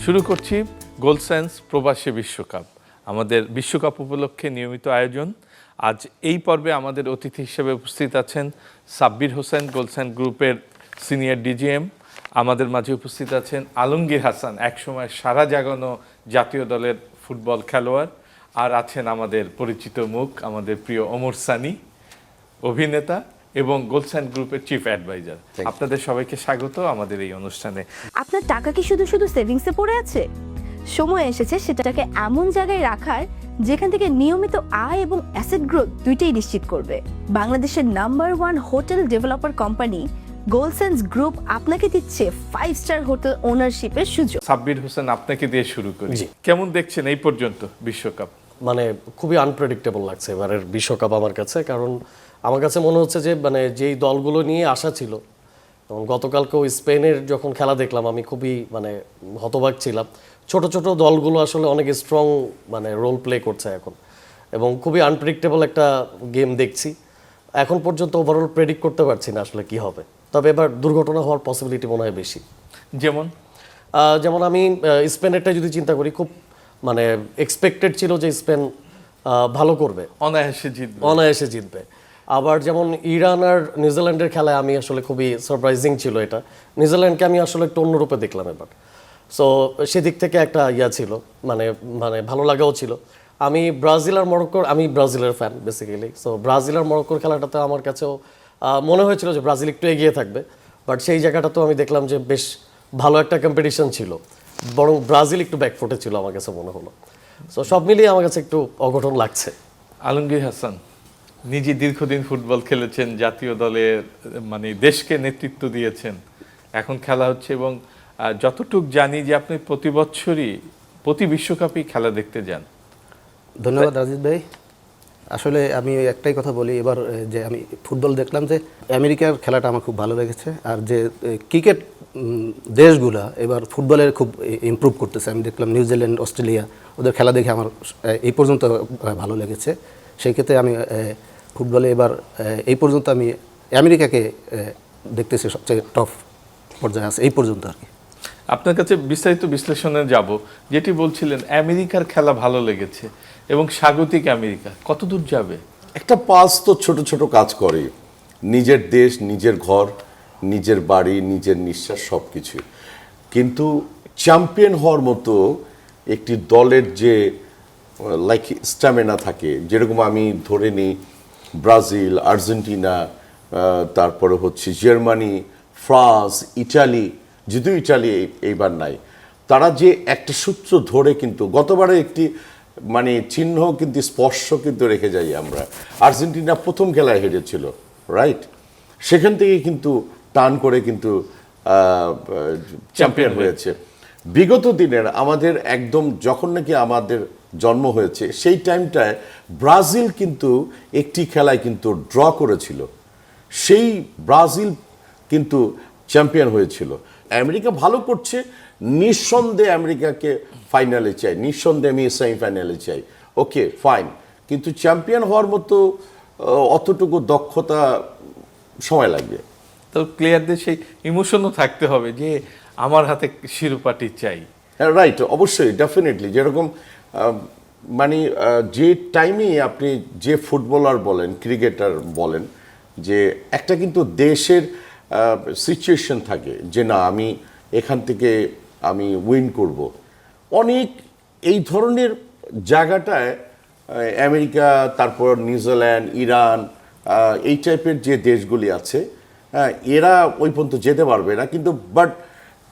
শুরু করছি গোলসেন্স প্রবাসী বিশ্বকাপ। আমাদের বিশ্বকাপ উপলক্ষে নিয়মিত আয়োজন। আজ এই পর্বে আমাদের অতিথি হিসেবে উপস্থিত আছেন সাব্বির হোসেন, গোলসেন্স গ্রুপের সিনিয়র ডিজিএম। আমাদের মাঝে উপস্থিত আছেন আলমগীর হাসান, একসময় সারা জাগানো জাতীয় দলের ফুটবল খেলোয়াড়। আর আছেন আমাদের পরিচিত মুখ, আমাদের প্রিয় ওমর সানি, অভিনেতা এবং গোলসেন্স গ্রুপের চিফ অ্যাডভাইজার। আপনাদের সবাইকে স্বাগত আমাদের এই অনুষ্ঠানে। আপনার টাকা কি শুধু শুধু সেভিংসে পড়ে আছে? সময় এসেছে সেটাকে এমন জায়গায় রাখার যেখান থেকে নিয়মিত আয় এবং অ্যাসেট গ্রোথ দুইটাই নিশ্চিত করবে। বাংলাদেশের number 1 hotel developer company Goldsense group আপনাকে দিচ্ছে 5 স্টার হোটেল ওনারশিপের সুযোগ। সাব্বির হোসেন, আপনাকে দিয়ে শুরু করি। কেমন দেখছেন এই পর্যন্ত বিশ্বকাপ? মানে খুবই আনপ্রেডিক্টেবল লাগছে এবারের বিশ্বকাপ আমার কাছে। কারণ আমার কাছে মনে হচ্ছে যে যেই দলগুলো নিয়ে আসা ছিল, এবং গতকালকেও স্পেনের যখন খেলা দেখলাম আমি খুবই হতবাক ছিলাম। ছোট ছোট দলগুলো আসলে অনেক স্ট্রং রোল প্লে করছে এখন, এবং খুবই আনপ্রেডিক্টেবল একটা গেম দেখছি। এখন পর্যন্ত ওভারঅল প্রেডিক্ট করতে পারছি না আসলে কি হবে। তবে এবার দুর্ঘটনা হওয়ার পসিবিলিটি মনে হয় বেশি। যেমন আমি স্পেনেরটা যদি চিন্তা করি, খুব এক্সপেক্টেড ছিল যে স্পেন ভালো করবে, অনায়াসে জিতবে। আবার যেমন ইরান আর নিউজিল্যান্ডের খেলায় আমি আসলে খুবই সারপ্রাইজিং ছিল এটা। নিউজিল্যান্ডকে আমি আসলে একটু অন্যরূপে দেখলাম এবার। সো সেদিক থেকে একটা ছিল, ভালো লাগাও ছিল। আমি ব্রাজিল আর মরক্কোর, আমি ব্রাজিলের ফ্যান বেসিক্যালি। সো ব্রাজিল আর মরক্কোর খেলাটাতে আমার কাছেও মনে হয়েছিল যে ব্রাজিল একটু এগিয়ে থাকবে, বাট সেই জায়গাটাতেও আমি দেখলাম যে বেশ ভালো একটা কম্পিটিশন ছিল, বরং ব্রাজিল একটু ব্যাকফুটে ছিল আমার কাছে মনে হলো। সো সব মিলিয়ে আমার কাছে একটু অঘটন লাগছে। আলমগীর হাসান, নিজে দীর্ঘদিন ফুটবল খেলেছেন, জাতীয় দলের দেশকে নেতৃত্ব দিয়েছেন, এখন খেলা হচ্ছে, এবং যতটুক জানি যে আপনি প্রতি বছরই প্রতি বিশ্বকাপই খেলা দেখতে যান। ধন্যবাদ রাজিদ ভাই। আসলে আমি একটাই কথা বলি, এবার যে আমি ফুটবল দেখলাম যে আমেরিকার খেলাটা আমার খুব ভালো লেগেছে। আর যে ক্রিকেট দেশগুলা এবার ফুটবলের খুব ইমপ্রুভ করতেছে। আমি দেখলাম নিউজিল্যান্ড, অস্ট্রেলিয়া, ওদের খেলা দেখে আমার এই পর্যন্ত ভালো লেগেছে। সেই ক্ষেত্রে আমি ফুটবলে এবার এই পর্যন্ত আমি আমেরিকাকে দেখতেছি সবচেয়ে টপ পর্যায়ে আছে এই পর্যন্ত আর কি। আপনার কাছে বিস্তারিত বিশ্লেষণে যাব। যেটি বলছিলেন আমেরিকার খেলা ভালো লেগেছে, এবং স্বাগতিক আমেরিকা কতদূর যাবে? একটা পাস তো ছোট ছোট কাজ করে, নিজের দেশ, নিজের ঘর, নিজের বাড়ি, নিজের নিঃশ্বাস, সব কিছু। কিন্তু চ্যাম্পিয়ন হওয়ার মতো একটি দলের যে স্ট্যামিনা থাকে, যেরকম আমি ধরে নিই ব্রাজিল, আর্জেন্টিনা, তারপরে হচ্ছে জার্মানি, ফ্রান্স, ইটালি, যদিও ইটালি এইবার নাই, তারা যে একটা সূত্র ধরে কিন্তু গতবারে একটি চিহ্ন কিন্তু স্পর্শ কিন্তু রেখে যাই আমরা। আর্জেন্টিনা প্রথম খেলায় হেরেছিল, রাইট? সেখান থেকে কিন্তু টান করে কিন্তু চ্যাম্পিয়ন হয়েছে। বিগত দিনের আমাদের একদম যখন নাকি আমাদের জন্ম হয়েছে সেই টাইমটায় ব্রাজিল কিন্তু একটি খেলায় কিন্তু ড্র করেছিল, সেই ব্রাজিল কিন্তু চ্যাম্পিয়ন হয়েছিল। আমেরিকা ভালো করছে, নিঃসন্দেহে আমেরিকাকে ফাইনালে চাই, নিঃসন্দেহে আমি সেমিফাইনালে চাই, ওকে ফাইন। কিন্তু চ্যাম্পিয়ন হওয়ার মতো অতটুকু দক্ষতা সময় লাগবে। তো প্লেয়ারদের সেই ইমোশনও থাকতে হবে যে আমার হাতে শিরোপাটি চাই। রাইট, অবশ্যই, ডেফিনেটলি। যেরকম যে টাইমে আপনি যে ফুটবলার বলেন, ক্রিকেটার বলেন, যে একটা কিন্তু দেশের সিচুয়েশন থাকে যে না, আমি এখান থেকে আমি উইন করব। অনেক এই ধরনের জায়গাটায় আমেরিকা, তারপর নিউজিল্যান্ড, ইরান, এই টাইপের যে দেশগুলি আছে, এরা ওই পর্যন্ত যেতে পারবে না। কিন্তু বাট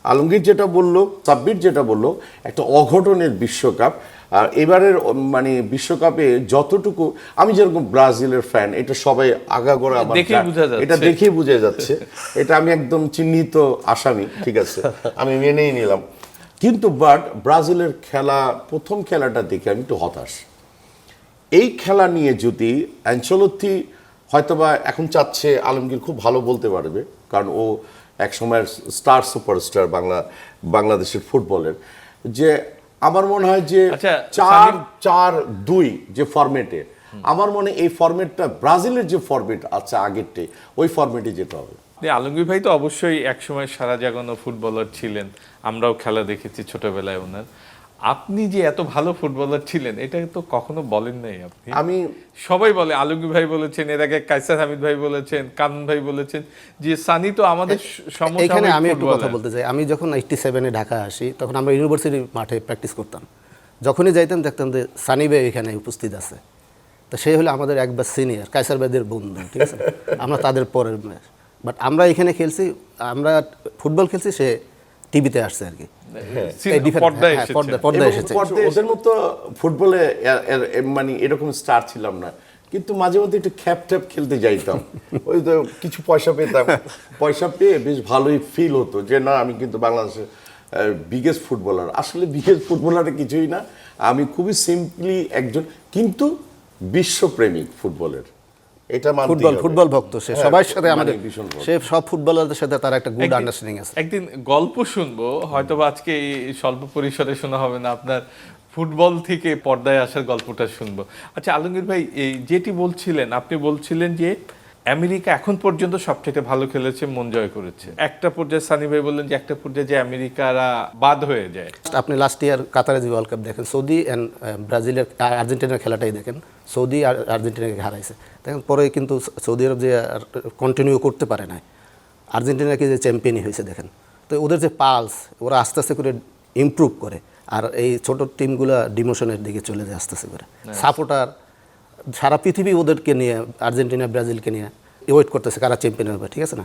আলমগীর যেটা বললো, সাব্বির যেটা বললো, একটা অঘটনের বিশ্বকাপ। আর এবারের বিশ্বকাপে যতটুকু, আমি যেরকম ব্রাজিলের ফ্যান, এটা সবাই আগাগোড়া এটা দেখেই বোঝা যাচ্ছে, এটা আমি একদম চিহ্নিত আসামি, ঠিক আছে, আমি মেনেই নিলাম। কিন্তু বাট ব্রাজিলের খেলা, প্রথম খেলাটা দেখে আমি একটু হতাশ। এই খেলা নিয়ে যদি অ্যানচেলোত্তি হয়তোবা এখন চাচ্ছে, আলমগীর খুব ভালো বলতে পারবে, কারণ ও এক সময়ের স্টার সুপারস্টার বাংলাদেশের ফুটবলের, যে আমার মনে হয় যে 4-4-2 যে ফরম্যাটে, আমার মনে এই ফরম্যাটটা ব্রাজিলের যে ফরম্যাট আছে আগেরটে, ওই ফরম্যাটে যেতে হবে। আপনি আলমগীর ভাই তো অবশ্যই একসময় সারা জাগানো ফুটবলার ছিলেন, আমরাও খেলা দেখেছি ছোটবেলায় ওনার। আপনি যে এত ভালো ফুটবলার ছিলেন এটা তো কখনো বলেন নাই আপনি। আমি সবাই বলে, আলমগীর ভাই বলেছেন, এর আগে কায়সার হামিদ ভাই বলেছেন, কানন ভাই বলেছেন যে সানি তো আমাদের এখানে আমি একটু কথা ফুটবলার। বলতে চাই। আমি যখন 87-এ ঢাকা আসি তখন আমরা ইউনিভার্সিটি মাঠে প্র্যাকটিস করতাম। যখনই যাইতাম দেখতাম যে সানি ভাই এখানে উপস্থিত আছে। তো সেই হলো আমাদের একবার সিনিয়র, কায়সার ভাইদের বন্ধু, ঠিক আছে। আমরা তাদের পরের ম্যাচ, বাট আমরা এখানে খেলছি, আমরা ফুটবল খেলছি, সে টিভিতে আসছে আর কি। এই different- পর্দায় হ্যাঁ, এসেছে। পর্দায় এবং এসেছে। ওদের মতো ফুটবলে মানে এরকম স্টার ছিলাম না, কিন্তু মাঝে মধ্যে একটু খ্যাপ ট্যাপ খেলতে যাইতাম। ওই তো কিছু পয়সা পেতাম, পয়সা পেয়ে বেশ ভালোই ফিল হতো যে না আমি কিন্তু বাংলাদেশের বিগেস্ট ফুটবলার। আসলে বিগেস্ট ফুটবলার কিছুই না, আমি খুবই সিম্পলি একজন কিন্তু বিশ্বপ্রেমিক ফুটবলের। এটা মানতেই ফুটবল হবে। ফুটবল ভক্ত সে, হ্যাঁ, সবার সাথে মানে আমাদের, ভীষণ ভক্ত। সে সব ফুটবলারদের সাথে তার একটা গুড আন্ডারস্ট্যান্ডিং আছে। একদিন গল্প শুনবো, হয়তোবা আজকে এই স্বল্প পরিসরে শোনা হবে না, আপনার ফুটবল থেকে পর্দায় আসার গল্পটা শুনবো। আচ্ছা আলমগীর ভাই, এই যেটি বলছিলেন, আপনি বলছিলেন যে আমেরিকা এখন পর্যন্ত সবথেকে ভালো খেলেছে, মন জয় করেছে। একটা পর্যায়ে সানি ভাই বললেন যে একটা পর্যায়ে যে আমেরিকারা বাদ হয়ে যায়। আপনি লাস্ট ইয়ার কাতারে যে ওয়ার্ল্ড কাপ দেখেন, সৌদি অ্যান্ড ব্রাজিলের আর্জেন্টিনার খেলাটাই দেখেন, সৌদি আর আর্জেন্টিনাকে হারাইছে। দেখেন পরে কিন্তু সৌদি আরব যে কন্টিনিউ করতে পারে না, আর্জেন্টিনাকে যে চ্যাম্পিয়নই হয়েছে দেখেন। তো ওদের যে পালস, ওরা আস্তে আস্তে করে ইমপ্রুভ করে, আর এই ছোট টিমগুলো ডিমোশনের দিকে চলে যায় আস্তে আস্তে করে। সাপোর্টার সারা পৃথিবী ওদেরকে নিয়ে, আর্জেন্টিনা ব্রাজিলকে নিয়ে ওয়েট করতেছে কারা চ্যাম্পিয়ন হবে, ঠিক আছে না।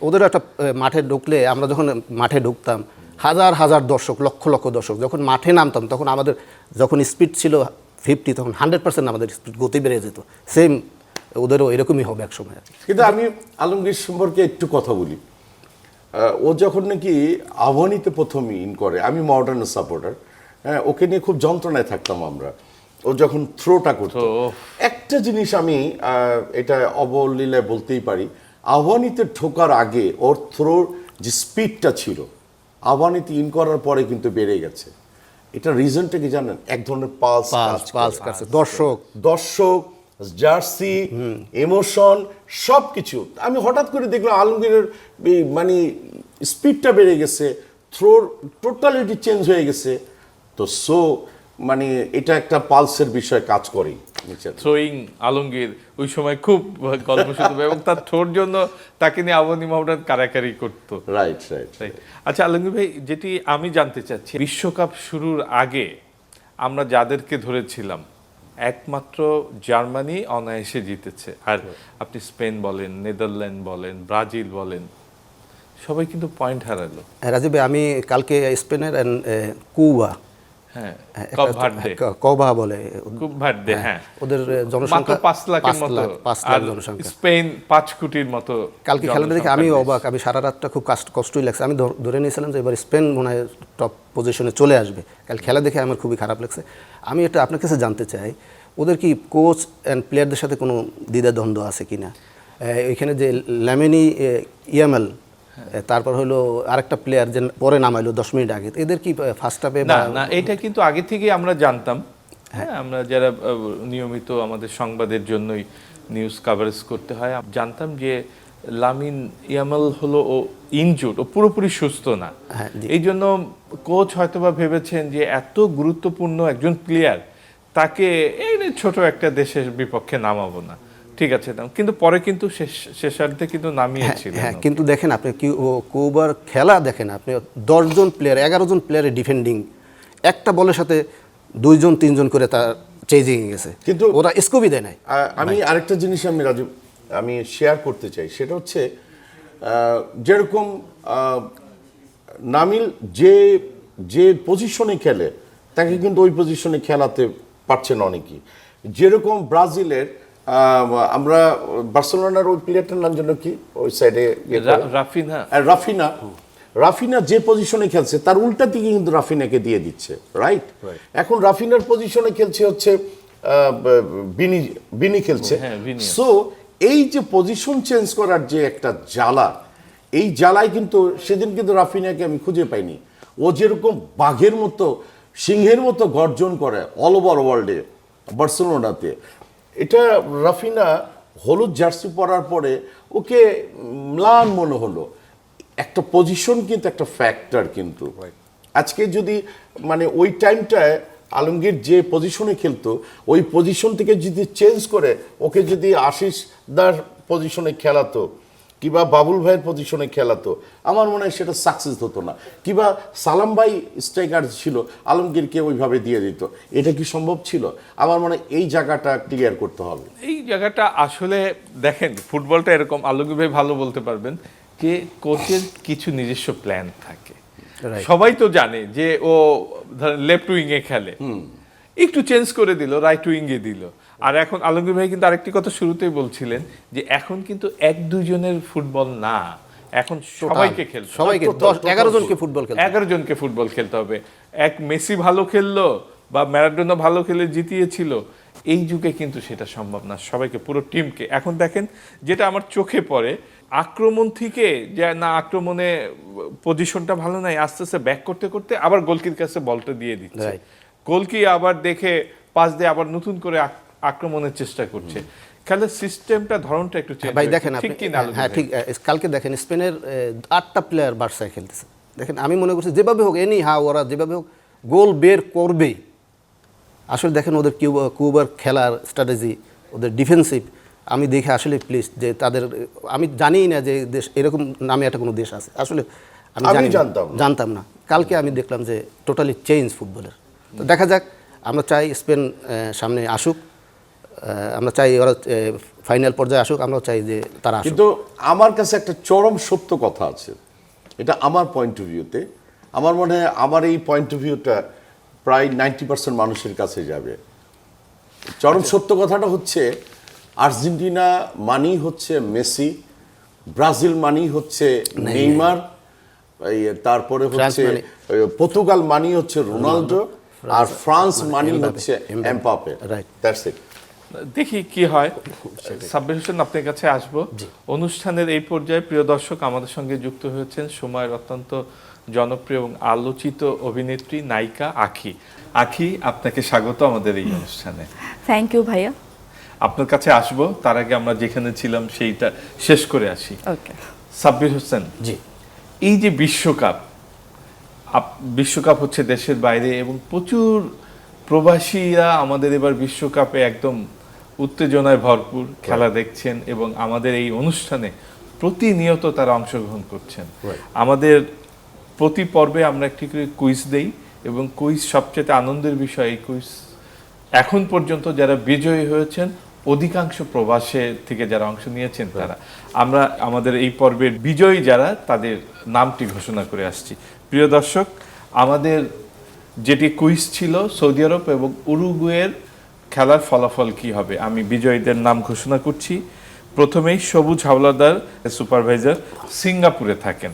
ওদেরও একটা মাঠে ঢুকলে, আমরা যখন মাঠে ঢুকতাম হাজার হাজার দর্শক, লক্ষ লক্ষ দর্শক, যখন মাঠে নামতাম তখন আমাদের যখন স্পিড ছিল 50, তখন 100% আমাদের স্পিড গতি বেড়ে যেত। সেম ওদেরও এরকমই হবে এক সময়। কিন্তু আমি আলমগীর সম্পর্কে একটু কথা বলি। ও যখন নাকি আহ্বানিতে প্রথম ইন করে, আমি মডার্ন সাপোর্টার, হ্যাঁ, ওকে নিয়ে খুব যন্ত্রণায় থাকতাম আমরা। ও যখন থ্রোটা করতো, একটা জিনিস আমি এটা অবলীলায় বলতেই পারি, আহ্বানিতে ঢোকার আগে ওর থ্রোর যে স্পিডটা ছিল, আহ্বানিতে ইন করার পরে কিন্তু বেড়ে গেছে। এটা রিজনটা কি জানেন? এক ধরনের পালস কাছে দর্শক, দর্শক, জার্সি, ইমোশন, সব কিছু। আমি হঠাৎ করে দেখলাম আলমগীরের মানে স্পিডটা বেড়ে গেছে, থ্রোর টোটালিটি চেঞ্জ হয়ে গেছে। তো মানে এটা একটা পালসের বিষয় কাজ করেই। থ্রোয়িং আলমগীর ওই সময় খুব গল্প শুনতো এবং তার থ্রোর জন্য তাকে নিয়ে আবনী মোহাম্মদ কারাকারি করতো। রাইট। আচ্ছা আলমগীর ভাই, যেটি আমি জানতে চাচ্ছি, বিশ্বকাপ শুরুর আগে আমরা যাদেরকে ধরেছিলাম একমাত্র জার্মানি অনায়াসে জিতেছে, আর আপনি স্পেন বলেন, নেদারল্যান্ড বলেন, ব্রাজিল বলেন, সবাই কিন্তু পয়েন্ট হারালো। রাজীব ভাই, আমি কালকে স্পেনের কুবা, হ্যাঁ, কবা বলে, খুব ভার্দে, হ্যাঁ, ওদের মাত্র জনসংখ্যা 5 লাখের মতো, 5 লাখ জনসংখ্যা। স্পেন 5 কোটির মতো। কালকে খেলাটা দেখে আমি জনসংখ্যার অবাক, আমি সারা রাতটা খুব কষ্টই লাগছে। আমি ধরে নিয়েছিলাম যে এবার স্পেন মনে হয় টপ পজিশনে চলে আসবে। কাল খেলা দেখে আমার খুবই খারাপ লাগছে। আমি এটা আপনার কাছে জানতে চাই, ওদের কি কোচ অ্যান্ড প্লেয়ারদের সাথে কোনো দ্বিধাদ্বন্দ্ব আছে কিনা? এখানে যে ল্যামিনি ইয়ামাল, তারপর হলো আরেকটা প্লেয়ার যে পরে নামাইলো 10 মিনিট আগে, এদের কি ফার্স্ট হাফে? না, এটা কিন্তু আগে থেকে আমরা জানতাম। হ্যাঁ, আমরা যারা নিয়মিত আমাদের সংবাদের জন্যই নিউজ কভারেজ করতে হয়, জানতাম যে লামিন ইয়ামাল হলো ও ইনজুর্ড, ও পুরোপুরি সুস্থ না। এই জন্য কোচ হয়তোবা ভেবেছেন যে এত গুরুত্বপূর্ণ একজন প্লেয়ার, তাকে এই ছোট একটা দেশের বিপক্ষে নামাবো না, ঠিক আছে। কিন্তু পরে কিন্তু শেষার্ধে কিন্তু নামিয়েছিলেন। হ্যাঁ, কিন্তু দেখেন আপনি কুবার খেলা দেখেন, আপনি 10 জন প্লেয়ার, 11 জন প্লেয়ারের ডিফেন্ডিং, একটা বলের সাথে 2 জন 3 জন করে তার চেজিং গেছে, কিন্তু ওরা স্কোপই দেয় নাই। আমি আরেকটা জিনিস আমি শেয়ার করতে চাই, সেটা হচ্ছে যেরকম নামিল যে পজিশনে খেলে, তাকে কিন্তু ওই পজিশনে খেলাতে পারছে না অনেকেই। যেরকম ব্রাজিলের আমরা বার্সেলোনার ওই প্লেয়ারটার নাম জন্য কি, ওই সাইডে রাফিনা যে পজিশনে খেলছে তার উল্টা দিকে কিন্তু রাফিনাকে দিয়ে দিচ্ছে, রাইট। এখন রাফিনার পজিশনে খেলছে হচ্ছে বিনি খেলছে। সো এই যে পজিশন চেঞ্জ করার যে একটা জ্বালা, এই জ্বালায় কিন্তু সেদিন কিন্তু রাফিনাকে আমি খুঁজে পাইনি। ও যেরকম বাঘের মতো, সিংহের মতো গর্জন করে অল ওভার ওয়ার্ল্ডে, বার্সেলোনাতে, এটা রাফিনা হলুদ জার্সি পরার পরে ওকে ম্লান মনে হলো। একটা পজিশন কিন্তু একটা ফ্যাক্টর কিন্তু। আজকে যদি মানে ওই টাইমটায় আলমগীর যে পজিশনে খেলতো ওই পজিশন থেকে যদি চেঞ্জ করে ওকে যদি আশিস দার পজিশনে খেলাতো কিংবা বাবুল ভাইয়ের পজিশনে খেলাতো, আমার মনে হয় সেটা সাকসেস হতো না। কিংবা সালাম ভাই স্ট্রাইকার ছিল, আলমগীরকে ওইভাবে দিয়ে দিত, এটা কি সম্ভব ছিল? আমার মনে হয় এই জায়গাটা ক্লিয়ার করতে হবে। এই জায়গাটা আসলে দেখেন, ফুটবলটা এরকম, আলমগীর ভাই ভালো বলতে পারবেন, যে কোচের কিছু নিজস্ব প্ল্যান থাকে। সবাই তো জানে যে ও ধরেন লেফট উইংয়ে খেলে, একটু চেঞ্জ করে দিল, রাইট উইংয়ে দিল। আর এখন আলমগীর ভাই কিন্তু আরেকটি কথা শুরুতেই বলছিলেন যে এখন কিন্তু 1-2 জনের ফুটবল না, এখন সবাইকে খেলতে, সবাইকে 11 জনকে ফুটবল খেলতে 11 জনকে ফুটবল খেলতে হবে। এক মেসি ভালো খেললো বা ম্যারাডোনা ভালো খেলে জিতিয়েছিল, এই যুগে কিন্তু সেটা সম্ভব না, সবাইকে, পুরো টিমকে। এখন দেখেন, যেটা আমার চোখে পড়ে, আক্রমণ থেকে যে না আক্রমণে পজিশনটা ভালো নাই, আস্তে আস্তে ব্যাক করতে করতে আবার গোলকির কাছে বলটা দিয়ে দিচ্ছে, গোলকি আবার দেখে পাস দিয়ে আবার নতুন করে আক্রমণের চেষ্টা করছে। খেলার সিস্টেমটা, ধরনটা একটু চেঞ্জ। ভাই দেখেন ঠিক আপনি, কি না? হ্যাঁ ঠিক। কালকে দেখেন স্পেনের 8টা প্লেয়ার বার্সায় খেলতেছে। দেখেন আমি মনে করছি যেভাবে হোক এনি হাও ওরা যেভাবে হোক গোল বের করবেই। আসলে দেখেন ওদের কিউবার খেলার স্ট্র্যাটেজি, ওদের ডিফেন্সিভ, আমি দেখে আসলে প্লিজ যে তাদের, আমি জানিই না যে দেশ এরকম নামে একটা কোনো দেশ আছে, আসলে আমি জানতাম না। কালকে আমি দেখলাম যে টোটালি চেঞ্জ ফুটবলের। তো দেখা যাক, আমরা চাই স্পেন সামনে আসুক, আমরা চাই ওরা ফাইনাল পর্যায়ে আসুক, আমরাও চাই যে তারা আসুক। কিন্তু আমার কাছে একটা চরম সত্য কথা আছে, এটা আমার পয়েন্ট অফ ভিউতে। আমার মনে হয় আমার এই পয়েন্ট অফ ভিউটা প্রায় 90% মানুষের কাছে যাবে। চরম সত্য কথাটা হচ্ছে, আর্জেন্টিনা মানেই হচ্ছে মেসি, ব্রাজিল মানেই হচ্ছে নেইমার, তারপরে হচ্ছে পর্তুগাল মানেই হচ্ছে রোনালদো, আর ফ্রান্স মানেই হচ্ছে এমবাপ্পে। That's it. দেখি কি হয়। সাব্বির হোসেন, আপনার কাছে আসবো। অনুষ্ঠানের এই পর্যায়ে প্রিয় দর্শক আমাদের সঙ্গে যুক্ত হয়েছেন সময়ের অত্যন্ত জনপ্রিয় এবং আলোচিত অভিনেত্রী নায়িকা আঁখি। আঁখি, আপনাকে স্বাগত আমাদের এই অনুষ্ঠানে। থ্যাংক ইউ ভাইয়া। আপনার কাছে আসবো, তার আগে আমরা যেখানে ছিলাম সেইটা শেষ করে আসি। ওকে। সাব্বির হোসেন, জি, এই যে বিশ্বকাপ হচ্ছে দেশের বাইরে, এবং প্রচুর প্রবাসীরা আমাদের এবার বিশ্বকাপে একদম উত্তেজনায় ভরপুর খেলা দেখছেন, এবং আমাদের এই অনুষ্ঠানে প্রতিনিয়ত তারা অংশগ্রহণ করছেন। আমাদের প্রতি পর্বে আমরা একটি করে কুইজ দেই, এবং কুইজ সবচেয়ে আনন্দের বিষয়। এই কুইজ এখন পর্যন্ত যারা বিজয়ী হয়েছেন, অধিকাংশ প্রবাসে থেকে যারা অংশ নিয়েছেন তারা। আমরা আমাদের এই পর্বের বিজয়ী যারা, তাদের নামটি ঘোষণা করে আসছি। প্রিয় দর্শক, আমাদের যেটি কুইজ ছিল সৌদি আরব এবং উরুগুয়ের খেলার ফলাফল কি হবে, আমি বিজয়ীদের নাম ঘোষণা করছি। প্রথমেই সবুজ হাওলাদার, সুপারভাইজার, সিঙ্গাপুরে থাকেন।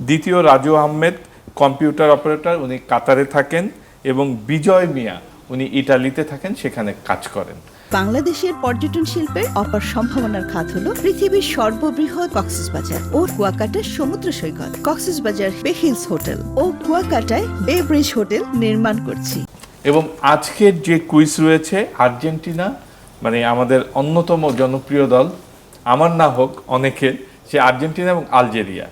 দ্বিতীয় রাজু আহমেদ, কম্পিউটার অপারেটর, উনি কাতারে থাকেন। এবং বিজয় মিয়া, উনি ইটালিতে থাকেন, সেখানে কাজ করেন। বাংলাদেশের পর্যটন শিল্পের অপার সম্ভাবনার খাত হলো পৃথিবীর সর্ববৃহৎ কক্সবাজার ও কুয়াকাটা সমুদ্র সৈকত। কক্সবাজার বে হিলস হোটেল ও কুয়াকাটায় বে ব্রিজ হোটেল নির্মাণ করছি। এবং আজকের যে কুইজ রয়েছে, আর্জেন্টিনা মানে আমাদের অন্যতম জনপ্রিয় দল, আমার না হোক অনেকের, সে আর্জেন্টিনা এবং আলজেরিয়া,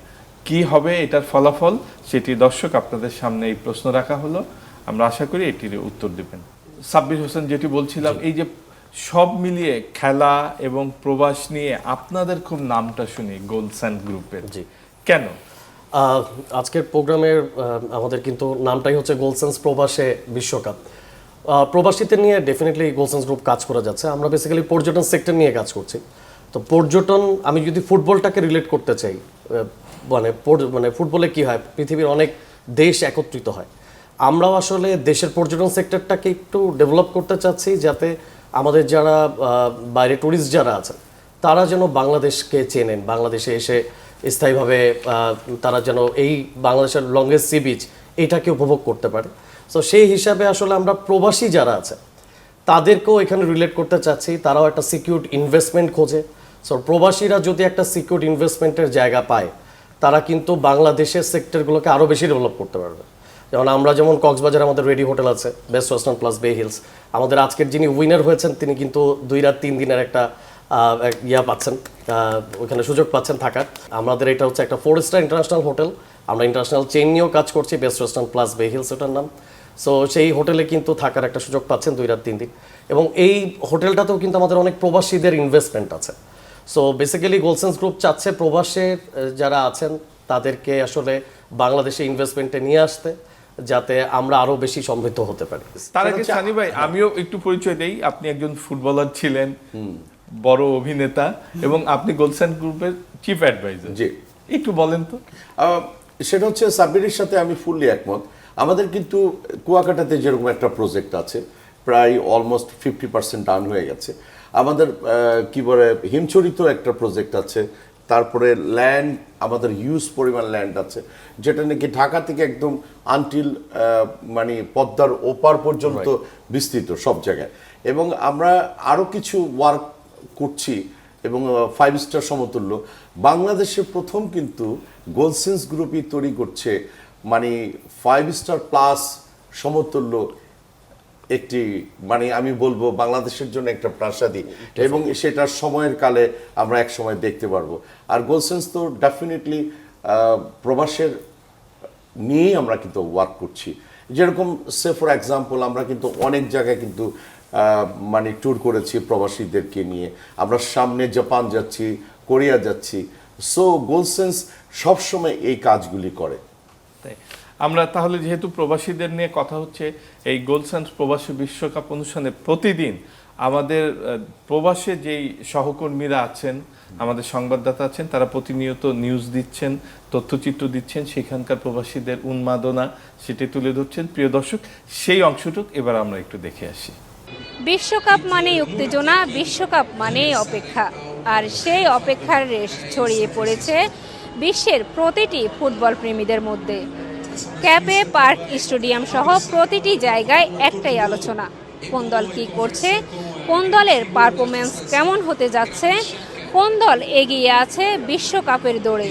কি হবে এটার ফলাফল, সেটি দর্শক আপনাদের সামনে এই প্রশ্ন রাখা হলো। আমরা আশা করি এটির উত্তর দেবেন। সাব্বির হোসেন, যেটি বলছিলাম, এই যে সব মিলিয়ে খেলা এবং প্রবাস নিয়ে আপনাদের খুব নামটা শুনি গোলস্যান্ড গ্রুপের, কেন? আজকের প্রোগ্রামের আমাদের কিন্তু নামটাই হচ্ছে গোলসেন্স প্রবাসে বিশ্বকাপ। প্রবাসীদের নিয়ে ডেফিনেটলি গোলসেন্স গ্রুপ কাজ করে যাচ্ছে। আমরা বেসিক্যালি পর্যটন সেক্টর নিয়ে কাজ করছি। তো পর্যটন, আমি যদি ফুটবলটাকে রিলেট করতে চাই, মানে ফুটবলে কি হয়, পৃথিবীর অনেক দেশ একত্রিত হয়। আমরাও আসলে দেশের পর্যটন সেক্টরটাকে একটু ডেভেলপ করতে চাচ্ছি, যাতে আমাদের যারা বাইরে ট্যুরিস্ট যারা আছেন তারা যেন বাংলাদেশকে চেনেন, বাংলাদেশে এসে স্থায়ীভাবে তারা যেন এই বাংলাদেশের লংগেস্ট সি বিচ এইটাকে উপভোগ করতে পারে। সো সেই হিসাবে আসলে আমরা প্রবাসী যারা আছে তাদেরকেও এখানে রিলেট করতে চাচ্ছি। তারাও একটা সিকিউরড ইনভেস্টমেন্ট খোঁজে। সো প্রবাসীরা যদি একটা সিকিউরড ইনভেস্টমেন্টের জায়গা পায়, তারা কিন্তু বাংলাদেশের সেক্টরগুলোকে আরও বেশি ডেভেলপ করতে পারবে। যেমন আমরা যেমন কক্সবাজারে আমাদের রেডি হোটেল আছে, বেস্ট ওয়েস্টার্ন প্লাস বে হিলস। আমাদের আজকের যিনি উইনার হয়েছেন তিনি কিন্তু 2 রাত 3 দিনের একটা ইয়া পাচ্ছেন, ওখানে সুযোগ পাচ্ছেন থাকার। আমাদের এটা হচ্ছে একটা 4-স্টার ইন্টারন্যাশনাল হোটেল, আমরা ইন্টারন্যাশনাল চেইন নিয়েও কাজ করছি, বেস্ট রেস্টুরেন্ট প্লাস বে হিলস ওটার নাম। সো সেই হোটেলে কিন্তু থাকার একটা সুযোগ পাচ্ছেন 2 রাত 3 দিন, এবং এই হোটেলটাতেও কিন্তু আমাদের অনেক প্রবাসীদের ইনভেস্টমেন্ট আছে। সো বেসিক্যালি গোলসেন্স গ্রুপ চাচ্ছে প্রবাসের যারা আছেন তাদেরকে আসলে বাংলাদেশে ইনভেস্টমেন্টে নিয়ে আসতে, যাতে আমরা আরো বেশি সমৃদ্ধ হতে পারি। তার আগে সানি ভাই আমিও একটু পরিচয় দেই, আপনি একজন ফুটবলার ছিলেন, বড় অভিনেতা, এবং আপনি গোলসেন গ্রুপের চিফ অ্যাডভাইজার। জি, একটু বলেন তো। সেটা হচ্ছে সাব্বিরের সাথে আমি ফুললি একমত। আমাদের কিন্তু কুয়াকাটাতে যেরকম একটা প্রজেক্ট আছে, প্রায় অলমোস্ট 50% ডান হয়ে গেছে। আমাদের কি বলে হিমছড়িত একটা প্রজেক্ট আছে, তারপরে ল্যান্ড, আমাদের হিউজ পরিমাণ ল্যান্ড আছে, যেটা নাকি ঢাকা থেকে একদম আনটিল মানে পদ্মার ওপার পর্যন্ত বিস্তৃত সব জায়গায়। এবং আমরা আরও কিছু ওয়ার্ক করছি, এবং 5 স্টার সমতুল্য বাংলাদেশের প্রথম কিন্তু গোলসেন্স গ্রুপই তৈরি করছে মানে 5 স্টার প্লাস সমতুল্য একটি, মানে আমি বলবো বাংলাদেশের জন্য একটা প্রাসাদী, এবং সেটা সময়ের কালে আমরা এক সময় দেখতে পারবো। আর গোলসেন্স তো ডেফিনেটলি প্রবাসের নিয়েই আমরা কিন্তু ওয়ার্ক করছি। যেরকম সে ফর এক্সাম্পল আমরা কিন্তু অনেক জায়গায় কিন্তু মানে ট্যুর করেছি প্রবাসীদেরকে নিয়ে, আমরা সামনে জাপান যাচ্ছি, কোরিয়া যাচ্ছি। সো গোলসেন্স সবসময় এই কাজগুলি করে। তাই আমরা তাহলে যেহেতু প্রবাসীদের নিয়ে কথা হচ্ছে, এই গোলসেন্স প্রবাসী বিশ্বকাপ অনুষ্ঠানে প্রতিদিন আমাদের প্রবাসে যেই সহকর্মীরা আছেন, আমাদের সংবাদদাতা আছেন, তারা প্রতিনিয়ত নিউজ দিচ্ছেন, তথ্যচিত্র দিচ্ছেন, সেখানকার প্রবাসীদের উন্মাদনা সেটি তুলে ধরছেন। প্রিয় দর্শক, সেই অংশটুক এবার আমরা একটু দেখে আসি। বিশ্বকাপ মানেই উত্তেজনা, বিশ্বকাপ মানেই অপেক্ষা, আর সেই অপেক্ষার রেশ ছড়িয়ে পড়েছে বিশ্বের প্রতিটি ফুটবল প্রেমীদের মধ্যে। ক্যাপে পার্ক স্টেডিয়াম সহ প্রতিটি জায়গায় একটাই আলোচনা, কোন দল কী করছে, কোন দলের পারফরমেন্স কেমন হতে যাচ্ছে, কোন দল এগিয়ে আছে বিশ্বকাপের দৌড়ে।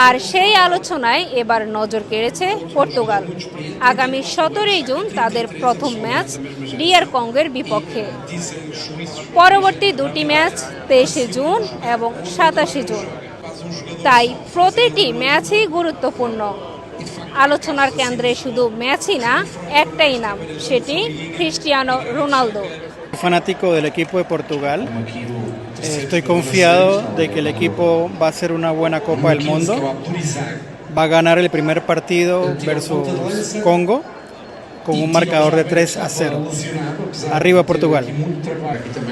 আর সেই আলোচনায় এবার নজর কেড়েছে পর্তুগাল। আগামী 17 জুন তাদের প্রথম ম্যাচ ডিআর কঙ্গোর বিপক্ষে। পরবর্তী 2টি ম্যাচ 23 জুন এবং 27 জুন। তাই প্রতিটি ম্যাচই গুরুত্বপূর্ণ। আলোচনার কেন্দ্রে শুধু ম্যাচই না, একটাই নাম, সেটি Cristiano Ronaldo. Fanático del equipo de Portugal. Estoy confiado de que el equipo va a hacer una buena Copa del Mundo. Va a ganar el primer partido versus Congo con un marcador de 3-0. Arriba Portugal.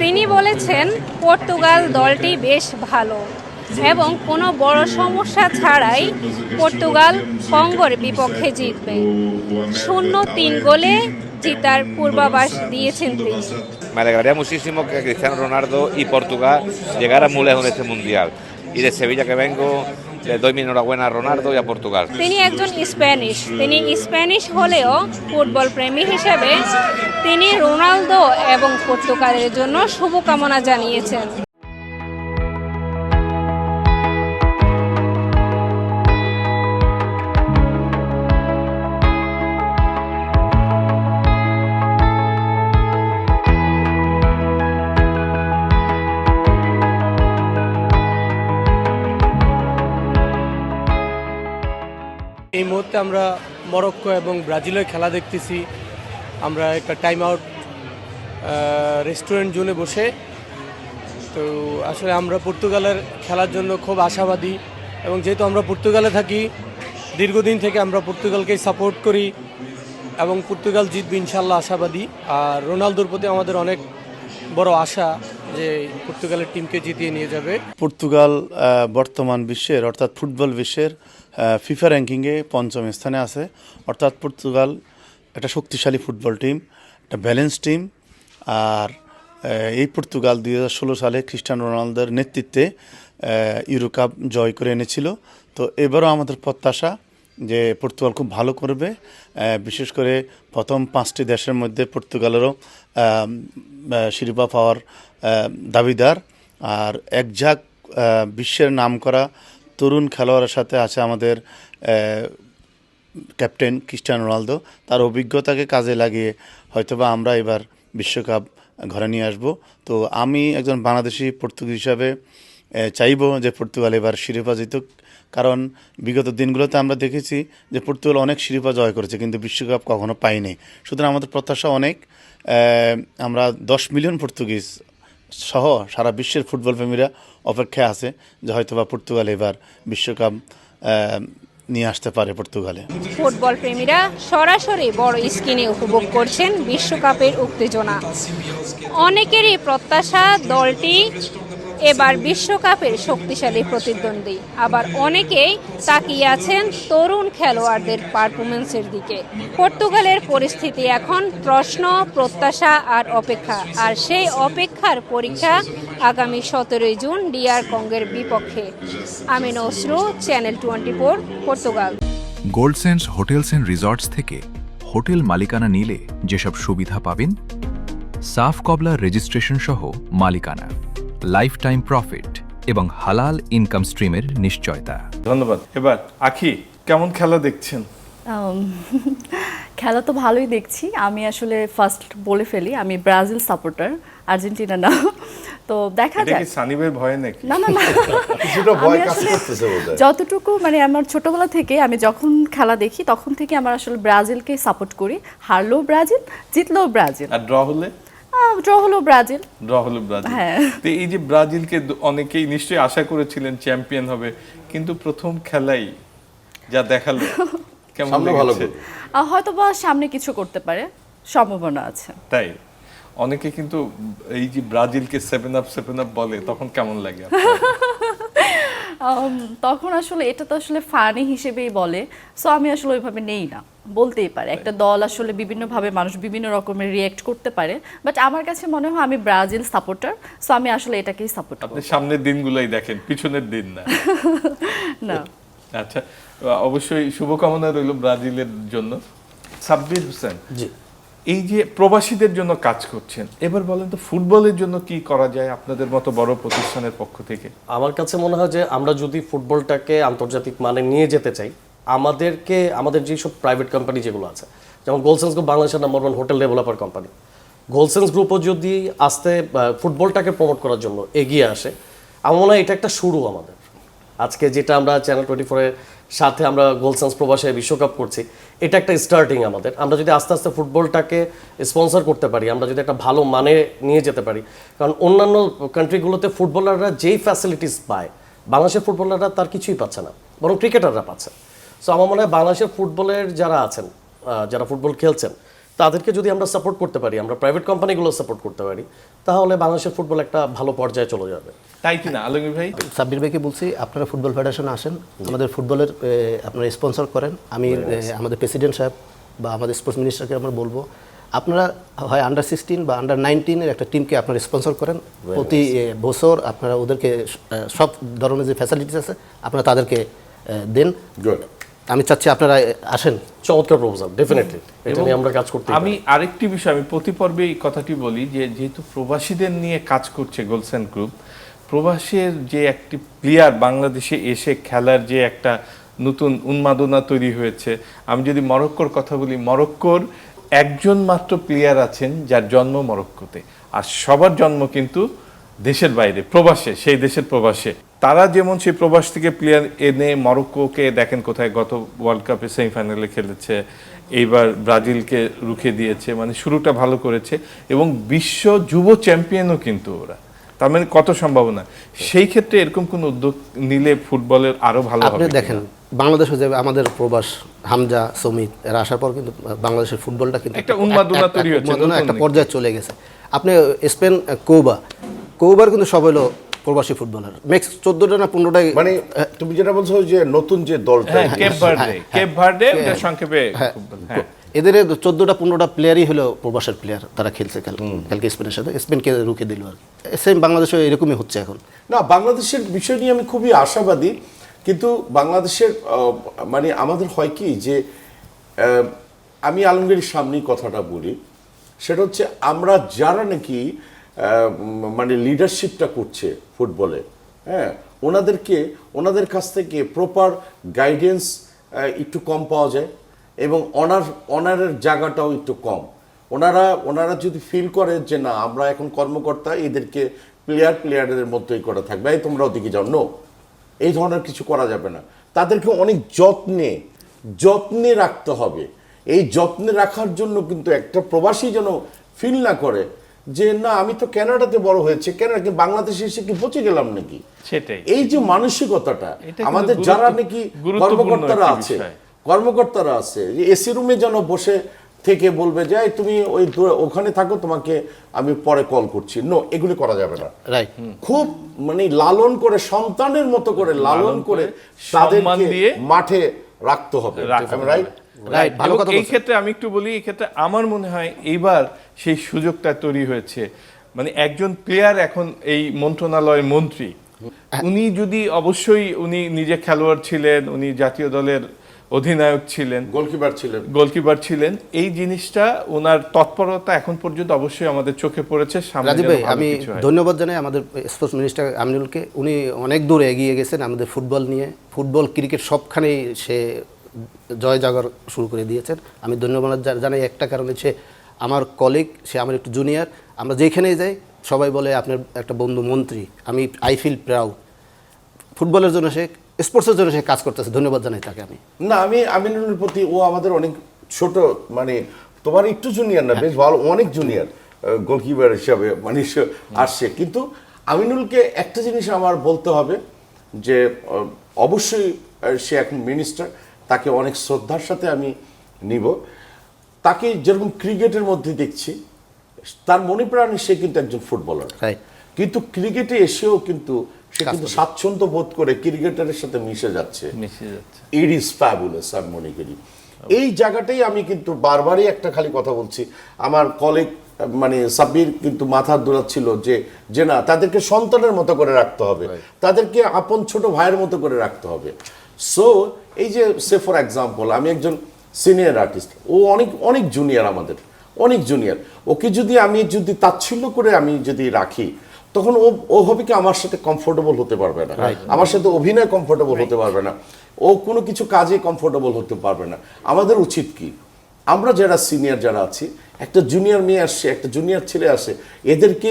তিনি বলেছেন Portugal দলটি বেশ ভালো এবং কোনো বড় সমস্যা ছাড়াই পর্তুগাল কঙ্গোর বিপক্ষে জিতবে। 0-3 গোলে জিতার পূর্বাভাস দিয়েছেন তিনি। Me alegraría muchísimo que Cristiano Ronaldo y Portugal llegaran muy lejos de este mundial. Y de Sevilla que vengo, les doy mi enhorabuena a Ronaldo y a Portugal. তিনি একজন স্প্যানিশ, তিনি স্প্যানিশ হলেও ফুটবল প্রেমী হিসেবে তিনি Ronaldo এবং পর্তুগালের জন্য শুভকামনা জানিয়েছেন। এই মুহূর্তে আমরা মরক্কো এবং ব্রাজিলের খেলা দেখতেছি। আমরা একটা টাইম আউট রেস্টুরেন্ট জোনে বসে, তো আসলে আমরা পর্তুগালের খেলার জন্য খুব আশাবাদী, এবং যেহেতু আমরা পর্তুগালে থাকি দীর্ঘদিন থেকে, আমরা পর্তুগালকেই সাপোর্ট করি এবং পর্তুগাল জিতবে ইনশাল্লাহ আশাবাদী। আর রোনালদোর প্রতি আমাদের অনেক বড় আশা যে পর্তুগালের টিমকে জিতিয়ে নিয়ে যাবে। পর্তুগাল বর্তমান বিশ্বের অর্থাৎ ফুটবল বিশ্বের ফিফা র্যাঙ্কিংয়ে 5ম স্থানে আছে। অর্থাৎ পর্তুগাল একটা শক্তিশালী ফুটবল টিম, একটা ব্যালেন্স টিম। আর এই পর্তুগাল 2016 সালে ক্রিস্টিয়ানো রোনালদোর নেতৃত্বে ইউরো কাপ জয় করে এনেছিল। তো এবারও আমাদের প্রত্যাশা যে পর্তুগাল খুব ভালো করবে। বিশেষ করে প্রথম 5টি দেশের মধ্যে পর্তুগালেরও শিরোপা পাওয়ার দাবিদার। আর একঝাঁক বিশ্বের নামকরা তরুণ খেলোয়াড়ের সাথে আছে আমাদের ক্যাপ্টেন ক্রিস্টিয়ানো রোনালদো। তার অভিজ্ঞতাকে কাজে লাগিয়ে হয়তোবা আমরা এবার বিশ্বকাপ ঘরে নিয়ে আসব। তো আমি একজন বাংলাদেশি পর্তুগিজ হিসাবে চাইবো যে পর্তুগাল এবার শিরোপা জিতুক, কারণ বিগত দিনগুলোতে আমরা দেখেছি যে পর্তুগাল অনেক শিরোপা জয় করেছে কিন্তু বিশ্বকাপ কখনো পায়নি। সুতরাং আমাদের প্রত্যাশা অনেক, আমরা 10 মিলিয়ন পর্তুগিজ সহ সারা বিশ্বের ফুটবল প্রেমীরা অপেক্ষায় আছে যে হয়তোবা পর্তুগাল এবার বিশ্বকাপ নিয়ে আসতে পারে পর্তুগালে। ফুটবল প্রেমীরা সরাসরি বড় স্ক্রিনে উপভোগ করছেন বিশ্বকাপের উত্তেজনা। অনেকেরই প্রত্যাশা দলটি এবার বিশ্বকাপের শক্তিশালী প্রতিদ্বন্দ্বী, আবার অনেকেই তাকিয়ে আছেন তরুণ খেলোয়াড়দের পারফরমেন্সের দিকে। পর্তুগালের পরিস্থিতি এখন প্রশ্ন, প্রত্যাশা আর অপেক্ষা, আর সেই অপেক্ষার পরীক্ষা আগামী 17 জুন ডিআর কঙ্গের বিপক্ষে। আমিন অসরু, channel 24, Portugal. Goldsense hotels and resorts থেকে হোটেল মালিকানা নিলে যেসব সুবিধা পাবেন: সাফ কবলার রেজিস্ট্রেশন সহ মালিকানা, লাইফ টাইম প্রফিট এবং হালাল ইনকাম স্ট্রিমের নিশ্চয়তা। ধন্যবাদ। এবার আখি, কেমন খেলা দেখছেন? খেলা তো ভালোই দেখছি। আমি আসলে ফার্স্ট বলে ফেলি, আমি ব্রাজিল সাপোর্টার, আর্জেন্টিনা না। তো দেখা এটা যাক। কি সানিবের ভয় নাকি? না না না, কিছুটা ভয় আমি কাজ আসলে করতেছে বোধহয়। যতটুকু মানে আমার ছোটবেলা থেকে আমি যখন খেলা দেখি তখন থেকে আমার আসলে ব্রাজিলকে সাপোর্ট করি। হারলেও ব্রাজিল, জিতলেও ব্রাজিল, আর ড্র হলে? ড্র হলো ব্রাজিল। ড্র হলো ব্রাজিল। হ্যাঁ। তো এই যে ব্রাজিলকে অনেকেই নিশ্চয়ই আশা করেছিলেন চ্যাম্পিয়ন হবে, কিন্তু প্রথম খেলাই যা দেখালো কেমন সামনে ভালো লেগেছে? করবে। হয়তো বা সামনে কিছু করতে পারে, সম্ভাবনা আছে। তাই অনেকে কিন্তু এই যে ব্রাজিলকে 7 আপ বলে, তখন কেমন লাগে আপনার? তখন আসলে এটা তো আসলে ফানি হিসেবেই বলে, সো আমি আসলে ওইভাবে নেই না। বলতেই পারে একটা দল আসলে বিভিন্নভাবে মানুষ বিভিন্ন রকমের রিয়েক্ট করতে পারে, বাট আমার কাছে মনে হয় আমি ব্রাজিল সাপোর্টার, সো আমি আসলে এটাকেই সাপোর্ট আপনি করব। সামনের দিনগুলোই দেখেন, পিছনের দিন না। না, আচ্ছা, অবশ্যই শুভকামনা রইল ব্রাজিলের জন্য। সাব্বির হোসেন, জি, এই যে প্রবাসীদের জন্য কাজ করছেন, এবার বলেন তো ফুটবলের জন্য কি করা যায় আপনাদের মতো বড় প্রতিষ্ঠানের পক্ষ থেকে? আমার কাছে মনে হয় যে আমরা যদি ফুটবলটাকে আন্তর্জাতিক মানে নিয়ে যেতে চাই, আমাদের যেসব প্রাইভেট কোম্পানি যেগুলো আছে, যেমন গোলসেন্স গ্রুপ বাংলাদেশের নাম্বার 1 হোটেল ডেভেলপার কোম্পানি, গোলসেন্স গ্রুপও যদি আস্তে ফুটবলটাকে প্রমোট করার জন্য এগিয়ে আসে, আমার মনে হয় এটা একটা শুরু আমাদের। আজকে যেটা আমরা চ্যানেল 24-এর সাথে আমরা গোলসেন্স প্রবাসে বিশ্বকাপ করছি, এটা একটা স্টার্টিং আমাদের। আমরা যদি আস্তে আস্তে ফুটবলটাকে স্পন্সর করতে পারি, আমরা যদি একটা ভালো মানে নিয়ে যেতে পারি, কারণ অন্যান্য কান্ট্রিগুলোতে ফুটবলাররা যেই ফ্যাসিলিটিস পায়, বাংলাদেশের ফুটবলাররা তার কিছুই পাচ্ছে না, বরং ক্রিকেটাররা পাচ্ছে। সো আমার মনে হয় বাংলাদেশের ফুটবলের যারা আছেন, যারা ফুটবল খেলছেন, তাদেরকে যদি আমরা সাপোর্ট করতে পারি, আমরা প্রাইভেট কোম্পানিগুলো সাপোর্ট করতে পারি, তাহলে বাংলাদেশের ফুটবল একটা ভালো পর্যায়ে চলে যাবে। তাই কিনা আলমগীর ভাই? সাব্বির ভাইকে বলছি, আপনারা ফুটবল ফেডারেশনে আসেন, আমাদের ফুটবলের আপনারা স্পন্সর করেন। আমি আমাদের প্রেসিডেন্ট সাহেব বা আমাদের স্পোর্টস মিনিস্টারকে আমরা বলবো, আপনারা হয় আন্ডার 16 বা আন্ডার 19-এর একটা টিমকে আপনারা স্পন্সর করেন। প্রতি বছর আপনারা ওদেরকে সব ধরনের যে ফ্যাসিলিটিস আছে আপনারা তাদেরকে দেন। গুড। আমি চাচ্ছি আপনারা আসেন। চমৎকার প্রপোজাল, ডেফিনেটলি এটা নিয়ে আমরা কাজ করতে। আমি আরেকটি বিষয়, আমি প্রতি পর্বে এই কথাটি বলি যে যেহেতু প্রবাসীদের নিয়ে কাজ করছে গোলসেন্স গ্রুপ, প্রবাসীর যে একটি প্লেয়ার বাংলাদেশে এসে খেলার যে একটা নতুন উন্মাদনা তৈরি হয়েছে। আমি যদি মরক্কোর কথা বলি, মরক্কোর একজন মাত্র প্লেয়ার আছেন যার জন্ম মরক্কোতে, আর সবার জন্ম কিন্তু দেশের বাইরে, প্রবাসে, সেই দেশের প্রবাসে। তারা যেমন সেই প্রবাস থেকে প্লেয়ার এনে মরক্কোকে দেখেন কোথায় গত ওয়ার্ল্ড কাপে সেমিফাইনালে খেলেছে, এইবার ব্রাজিলকে রুখে দিয়েছে, মানে শুরুটা ভালো করেছে এবং বিশ্ব যুব চ্যাম্পিয়নও কিন্তু ওরা। তার মানে কত সম্ভাবনা। সেই ক্ষেত্রে এরকম কোন উদ্যোগ নিলে ফুটবলের আরো ভালো হবে। আপনি দেখেন বাংলাদেশে যে আমাদের প্রবাস হামজা, সমিত এরা আসার পর কিন্তু বাংলাদেশের ফুটবলটা কিন্তু একটা উন্মাদনা তৈরি হচ্ছে, একটা পর্যায়ে চলে গেছে। আপনি স্পেন কৌবার কিন্তু সব হলো প্রবাসী ফুটবলার, ম্যাক্স 14টা না 15টাই। মানে তুমি যেটা বলছো যে নতুন যে দলটা, কেপ ভার্দে সংক্ষেপে, এদের 14টা 15টা প্লেয়ারই হলো প্রবাসের প্লেয়ার, তারা খেলছে কালকে স্পেনের সাথে, স্পেনকে রুখে দিল আর সেম বাংলাদেশে এরকমই হচ্ছে এখন। না, বাংলাদেশের বিষয় নিয়ে আমি খুবই আশাবাদী, কিন্তু বাংলাদেশের মানে আমাদের হয় কি যে আমি আলমগীরের সামনেই কথাটা বলি, সেটা হচ্ছে আমরা যারা নাকি মানে লিডারশিপটা করছে ফুটবলে, হ্যাঁ, ওনাদের কাছ থেকে প্রপার গাইডেন্স একটু কম পাওয়া যায় এবং অনারের জায়গাটাও একটু কম। ওনারা যদি ফিল করে যে না আমরা এখন কর্মকর্তা, এদেরকে প্লেয়ারের মতোই করে থাকবে, এই তোমরা ওদিকে যাও, নো, এই ধরনের কিছু করা যাবে না। তাদেরকে অনেক যত্নে রাখতে হবে। এই যত্নে রাখার জন্য কিন্তু একটা প্রবাসী যেন ফিল না করে যে না আমি তো কানাডাতে বড় হয়েছে, কানাডাকে বাংলাদেশে এসে কি পচে গেলাম নাকি। সেটাই, এই যে মানসিকতাটা এটা আমাদের কিন্তু যারা নাকি গুরুত্বপূর্ণ কর্মকর্তারা আছে, যে এসি রুমে যেন বসে থেকে বলবে যে এই তুমি ওখানে থাকো, তোমাকে আমি পরে কল করছি, নো, এগুলি করা যাবে না। রাইট, খুব মানে লালন করে, সন্তানের মতো করে লালন করে তাদেরকে মাঠে রাখতে হবে, রাইট? রাইট, ভালো কথা। এই ক্ষেত্রে আমি একটু বলি, এই ক্ষেত্রে আমার মনে হয় এইবার সেই সুযোগটা তৈরি হয়েছে। মানে একজন প্লেয়ার এখন এই মন্ত্রণালয়ের মন্ত্রী, উনি যদি অবশ্যই উনি নিজে খেলোয়াড় ছিলেন, উনি জাতীয় দলের অধিনায়ক ছিলেন, গোলকিপার ছিলেন, এই জিনিসটা ওনার তৎপরতা এখন পর্যন্ত অবশ্যই আমাদের চোখে পড়েছে। রাজীব ভাই, আমি ধন্যবাদ জানাই আমাদের স্পোর্টস মিনিস্টার আমিনুলকে। উনি অনেক দূর এগিয়ে গেছেন আমাদের ফুটবল নিয়ে, ফুটবল ক্রিকেট সবখানেই সে জয় জাগর শুরু করে দিয়েছেন। আমি ধন্যবাদ জানাই একটা কারণে, সে আমার কলিগ, সে আমার একটু জুনিয়র। আমরা যেখানেই যাই সবাই বলে আপনার একটা বন্ধু মন্ত্রী। I feel proud. ফুটবলের জন্য সে, স্পোর্টসের জন্য সে কাজ করতেছে, ধন্যবাদ জানাই তাকে। আমি আমিনুলের প্রতি, ও আমাদের অনেক ছোট, মানে তোমার একটু জুনিয়র না, বেশ ভালো, অনেক জুনিয়র গোলকিপার হিসাবে মানে আসছে। কিন্তু আমিনুলকে একটা জিনিস আমার বলতে হবে যে অবশ্যই সে এখন মিনিস্টার, তাকে অনেক শ্রদ্ধার সাথে আমি নিব। তাকে যেরকম ক্রিকেটের মধ্যে দেখছি, তার মনে প্রাণে সে কিন্তু একজন ফুটবলার, কিন্তু ক্রিকেটে এসেও কিন্তু সে কিন্তু স্বাচ্ছন্দ্য বোধ করে ক্রিকেটারের সাথে মিশে যাচ্ছে। ইট ইজ ফ্যাবুলাস, আমি মনে করি। এই জায়গাটাই আমি কিন্তু বারবারই একটা খালি কথা বলছি, আমার কলিগ মানে সাব্বির কিন্তু মাথা দোলাচ্ছিল যে না, তাদেরকে সন্তানের মতো করে রাখতে হবে, তাদেরকে আপন ছোট ভাইয়ের মতো করে রাখতে হবে। সো এই যে সে ফর এক্সাম্পল, আমি একজন সিনিয়র আর্টিস্ট, ও অনেক জুনিয়র, আমাদের অনেক জুনিয়র। ওকে আমি যদি তাচ্ছিল্য করে আমি যদি রাখি, তখন ও হবে কি আমার সাথে কমফোর্টেবল হতে পারবে না, আমার সাথে অভিনয় কমফোর্টেবল হতে পারবে না, ও কোনো কিছু কাজে কমফোর্টেবল হতে পারবে না। আমাদের উচিত কি, আমরা যারা সিনিয়র যারা আছি, একটা জুনিয়র মেয়ে আসছে, একটা জুনিয়র ছেলে আসে, এদেরকে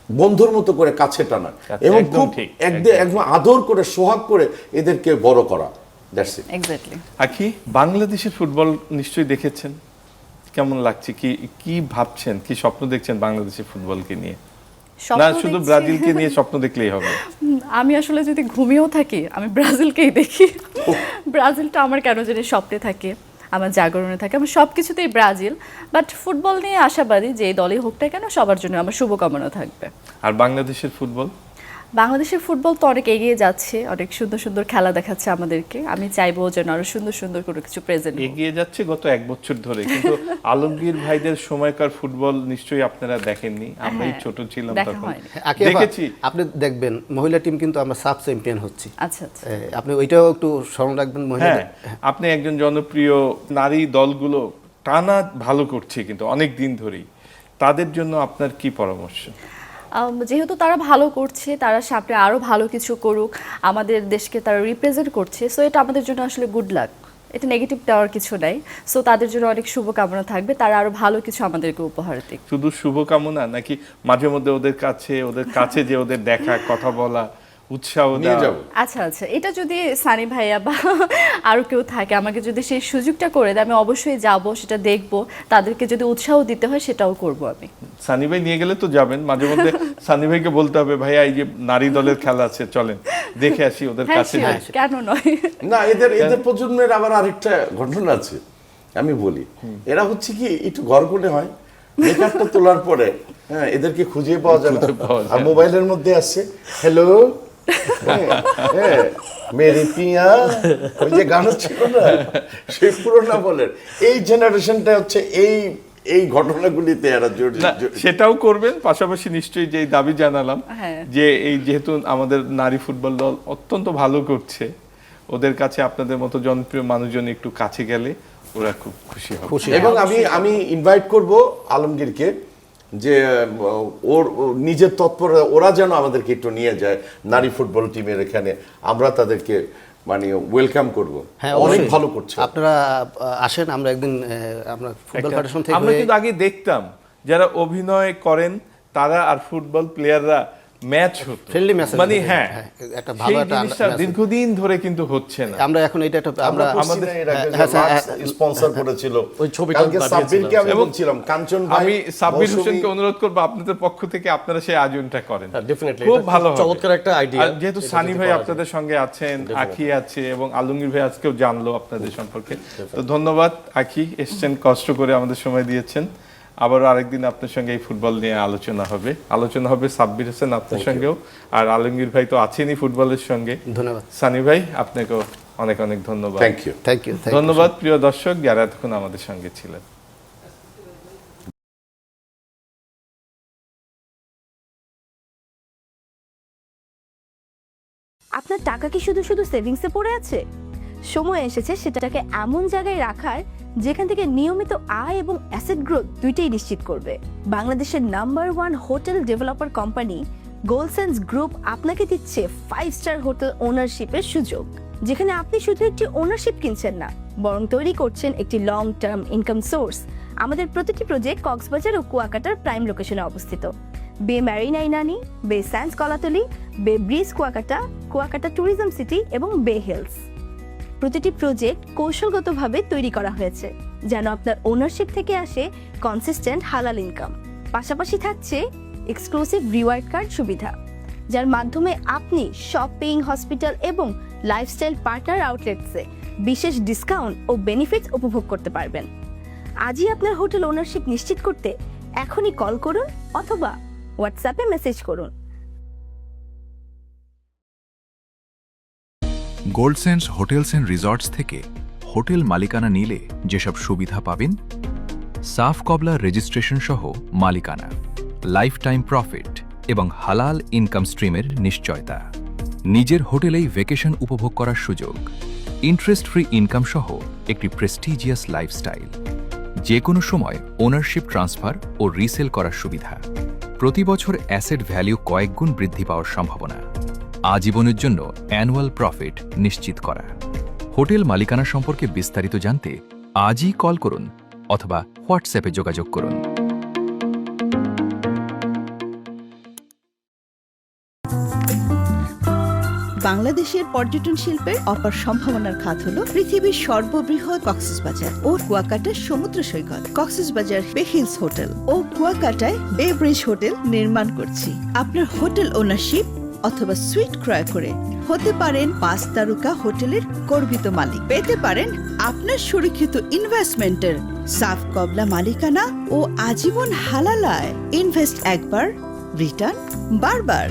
বন্ধুর মতো করে কাছে টানা এবং খুব একদম আদর করে, সোহাগ করে এদেরকে বড় করা। That's it. এক্স্যাক্টলি। আকি, বাংলাদেশের ফুটবল নিশ্চয়ই দেখেছেন, কেমন লাগছে, কি ভাবছেন, কি স্বপ্ন দেখছেন বাংলাদেশের ফুটবলকে নিয়ে? না শুধু ব্রাজিলকে নিয়ে স্বপ্ন দেখলেই হবে? আমি আসলে যদি ঘুমিয়েও থাকি, আমি ব্রাজিলকেই দেখি। ব্রাজিলটা আমার কেন জানি স্বপ্নে থাকে, আমার জাগরণে থাকে, আমার সব কিছুতেই ব্রাজিল। বাট ফুটবল নিয়ে আশাবাদী, যে দলই হোক না কেন সবার জন্য আমার শুভকামনা থাকবে। আর বাংলাদেশের ফুটবল তো অনেক এগিয়ে যাচ্ছে, অনেক সুন্দর সুন্দর খেলা দেখাচ্ছে আমাদেরকে। আমি চাইবো যেন আরো সুন্দর সুন্দর কোনো কিছু প্রেজেন্ট এগিয়ে যাচ্ছে গত 1 বছর ধরে। কিন্তু আলমগীর ভাইদের সময়কার ফুটবল নিশ্চয়ই আপনারা দেখেননি, আমরাই ছোট ছিলাম তখন দেখেছি। আপনি দেখবেন মহিলা টিম কিন্তু আমরা সাব চ্যাম্পিয়ন হচ্ছি। আচ্ছা, আপনি ওইটাও একটু স্মরণ রাখবেন। আপনি একজন জনপ্রিয়, নারী দলগুলো টানা ভালো করছে কিন্তু অনেক দিন ধরেই, তাদের জন্য আপনার কি পরামর্শ? যেহেতু তারা ভালো করছে, তারা সামনে আরো ভালো কিছু করুক, আমাদের দেশকে তারা রিপ্রেজেন্ট করছে, সো এটা আমাদের জন্য আসলে গুড লাক, এটা নেগেটিভ দেওয়ার কিছু নাই। সো তাদের জন্য অনেক শুভকামনা থাকবে, তারা আরো ভালো কিছু আমাদেরকে উপহার দিক। শুধু শুভকামনা নাকি মাঝে মধ্যে ওদের কাছে যে ওদের দেখা, কথা বলা, উৎসাহ দেওয়া? আচ্ছা, এটা যদি সানি ভাইয়া বা আরো কেউ থাকে, আমাকে যদি সেই সুযোগটা করে দেয়, আমি অবশ্যই যাব, সেটা দেখব। তাদেরকে যদি উৎসাহ দিতে হয় সেটাও করব আমি। সানি ভাই নিয়ে গেলে তো যাবেন, মাঝে মধ্যে সানি ভাইকে বলতে হবে ভাইয়া এই যে নারী দলের খেলা আছে, চলেন দেখে আসি ওদের কাছে। কেন নয়? না, এদের প্রজন্মের আবার আরেকটা ঘটনা আছে, আমি বলি। এরা হচ্ছে কি একটু ঘর কোণে হয়, মেকআপটা তোলার পরে এদেরকে খুঁজে পাওয়া যায় না, আর মোবাইলের মধ্যে আসছে হ্যালো মেরি পিয়া, ওই যে গান ছিল না, সেই পুরোনো বলেন। এই জেনারেশনটা হচ্ছে এই ঘটনাগুলিতে এরা সেটাও করবেন। পাশাপাশি নিশ্চয়ই যে দাবি জানালাম যে এই যেহেতু আমাদের নারী ফুটবল দল অত্যন্ত ভালো করছে, ওদের কাছে আপনাদের মতো জনপ্রিয় মানুষজন একটু কাছে গেলে ওরা খুব খুশি হবে। এবং আমি ইনভাইট করব আলমগীরকে যে ওর নিজের তৎপরতা ওরা যেন আমাদেরকে একটু নিয়ে যায় নারী ফুটবল টিমের এখানে, আমরা তাদেরকে মানে ওয়েলকাম করব। হ্যাঁ, অনেক অবশ্যই। ভালো করছে। আপনারা আসেন, আমরা একদিন আমরা ফুটবল ফেডারেশন থেকে আমরা কিন্তু আগে দেখতাম যারা অভিনয় করেন তারা আর ফুটবল প্লেয়াররা ম্যাচ হতো, Friendly match মানে হতো। হ্যাঁ, হ্যাঁ, একটা ভালো সেই একটা জিনিসটা match। দীর্ঘদিন ধরে কিন্তু হচ্ছে না। আমরা এখন এটা একটা আমরা আমাদের স্পন্সর করেছিল ওই ছবিটা কালকে পাঠিয়েছিলাম। সাব্বিরকে আমি বলছিলাম কাঞ্চন ভাই, আমি সাব্বির মৌসুমী- হোসেনকে অনুরোধ করবো আপনাদের পক্ষ থেকে আপনারা সেই আয়োজনটা করেন, ডেফিনেটলি খুব ভালো হবে। চমৎকার একটা আইডিয়া। আর যেহেতু সানি ভাই আপনাদের সঙ্গে আছেন, আখি আছে এবং আলমগীর ভাই আজকেও জানলো আপনাদের সম্পর্কে, তো ধন্যবাদ আখি, এসছেন কষ্ট করে আমাদের সময় দিয়েছেন। আবারও আরেকদিন আপনার সঙ্গে এই ফুটবল নিয়ে আলোচনা হবে সাব্বির হোসেন আপনার সঙ্গেও, আর আলমগীর ভাই তো আছেনই ফুটবলের সঙ্গে। ধন্যবাদ সানি ভাই আপনাকেও অনেক অনেক ধন্যবাদ। Thank you. থ্যাংক ইউ ধন্যবাদ প্রিয় দর্শক যারা এতক্ষণ আমাদের সঙ্গে ছিলেন। আপনার টাকা কি শুধু শুধু সেভিংসে পড়ে আছে? সময় এসেছে সেটাকে এমন জায়গায় রাখার যেখান থেকে নিয়মিত আয় এবং অ্যাসেট গ্রোথ দুইটাই নিশ্চিত করবে। বাংলাদেশের number 1 hotel developer company Goldsense group আপনাকে দিচ্ছে 5 স্টার হোটেল ওনারশিপের সুযোগ, যেখানে আপনি শুধু একটি ওনারশিপ কিনছেন না, বরং তৈরি করছেন একটি লং টার্ম ইনকাম সোর্স। আমাদের প্রতিটি প্রজেক্ট কক্সবাজার ও কুয়াকাটার প্রাইম লোকেশনে অবস্থিত। বে ম্যারিনা ইনানি, বে স্যান্ডস কলাতলি, বে bridge Kuakata, Kuakata tourism city এবং বে হিলস। প্রতিটি প্রজেক্ট কৌশলগতভাবে তৈরি করা হয়েছে যেন আপনার ওনারশিপ থেকে আসে কনসিস্টেন্ট হালাল ইনকাম। পাশাপাশি থাকছে এক্সক্লুসিভ রিওয়ার্ড কার্ড সুবিধা, যার মাধ্যমে আপনি শপিং, হসপিটাল এবং লাইফস্টাইল পার্টনার আউটলেটসে বিশেষ ডিসকাউন্ট ও বেনিফিটস উপভোগ করতে পারবেন। আজই আপনার হোটেল ওনারশিপ নিশ্চিত করতে এখনই কল করুন অথবা হোয়াটসঅ্যাপে মেসেজ করুন। গোল্ডসেন্স হোটেলস অ্যান্ড রিসর্টস থেকে হোটেল মালিকানা নিলে যেসব সুবিধা পাবেন: সাফ কবলা রেজিস্ট্রেশন সহ মালিকানা, লাইফ টাইম প্রফিট এবং হালাল ইনকাম স্ট্রিমের নিশ্চয়তা, নিজের হোটেলেই ভ্যাকেশন উপভোগ করার সুযোগ, ইন্টারেস্ট ফ্রি ইনকাম সহ একটি প্রেস্টিজিয়াস লাইফস্টাইল, যে কোনো সময় ওনারশিপ ট্রান্সফার ও রিসেল করার সুবিধা, প্রতি বছর অ্যাসেট ভ্যালু কয়েক গুণ বৃদ্ধি পাওয়ার সম্ভাবনা, আজীবনের জন্য অ্যানুয়াল প্রফিট নিশ্চিত করা। হোটেল মালিকানা সম্পর্কে বিস্তারিত জানতে আজই কল করুন অথবা হোয়াটসঅ্যাপে যোগাযোগ করুন। বাংলাদেশের পর্যটন শিল্পের অপার সম্ভাবনার খাত হলো পৃথিবীর সর্ববৃহৎ কক্সবাজার ও কুয়াকাটা সমুদ্র সৈকত। কক্সবাজার বে হিলস হোটেল ও কুয়াকাটায় বে ব্রিজ হোটেল নির্মাণ করছি। আপনার হোটেল ওনারশিপ অথবা সুইট ক্রয় করে হতে পারেন 5 তারকা হোটেলের গর্বিত মালিক, পেতে পারেন আপনার সুরক্ষিত ইনভেস্টমেন্টের সাফ কবলা মালিকানা ও আজীবন হালাল আয়। ইনভেস্ট একবার, রিটার্ন বারবার।